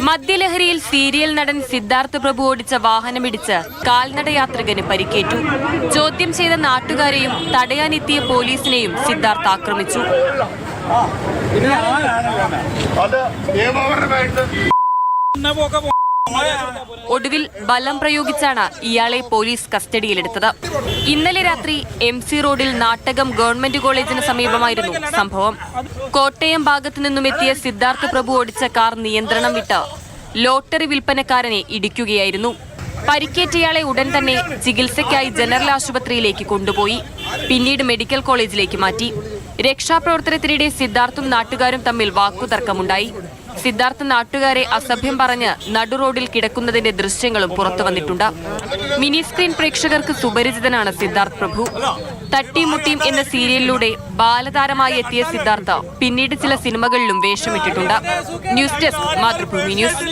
മദ്യലഹരിയിൽ സീരിയൽ നടൻ സിദ്ധാർത്ഥ് പ്രഭു ഓടിച്ച വാഹനമിടിച്ച് കാൽനടയാത്രികന് പരിക്കേറ്റു. ചോദ്യം ചെയ്ത നാട്ടുകാരെയും തടയാനെത്തിയ പോലീസിനെയും സിദ്ധാർത്ഥ് ആക്രമിച്ചു. ഒടുവിൽ ബലം പ്രയോഗിച്ചാണ് ഇയാളെ പോലീസ് കസ്റ്റഡിയിലെടുത്തത്. ഇന്നലെ രാത്രി MC റോഡിൽ നാട്ടകം ഗവൺമെന്റ് കോളേജിന് സമീപമായിരുന്നു സംഭവം. കോട്ടയം ഭാഗത്തു നിന്നുമെത്തിയ സിദ്ധാർത്ഥ് പ്രഭു ഓടിച്ച കാർ നിയന്ത്രണം വിട്ട് ലോട്ടറി വിൽപ്പനക്കാരനെ ഇടിക്കുകയായിരുന്നു. പരിക്കേറ്റയാളെ ഉടൻ തന്നെ ചികിത്സയ്ക്കായി ജനറൽ ആശുപത്രിയിലേക്ക് കൊണ്ടുപോയി. പിന്നീട് മെഡിക്കൽ കോളേജിലേക്ക് മാറ്റി. രക്ഷാപ്രവർത്തനത്തിനിടെ സിദ്ധാർത്ഥും നാട്ടുകാരും തമ്മിൽ വാക്കുതർക്കമുണ്ടായി. സിദ്ധാർത്ഥ് നാട്ടുകാരെ അസഭ്യം പറഞ്ഞ് നടുറോഡിൽ കിടക്കുന്നതിന്റെ ദൃശ്യങ്ങളും പുറത്തു വന്നിട്ടുണ്ട്. മിനി സ്ക്രീൻ പ്രേക്ഷകർക്ക് സുപരിചിതനാണ് സിദ്ധാർത്ഥ് പ്രഭു. തട്ടിമുട്ടിയും എന്ന സീരിയലിലൂടെ ബാലതാരമായി എത്തിയ സിദ്ധാർത്ഥ് പിന്നീട് ചില സിനിമകളിലും വേഷമിട്ടിട്ടുണ്ട്. News desk, Mathrubhumi news.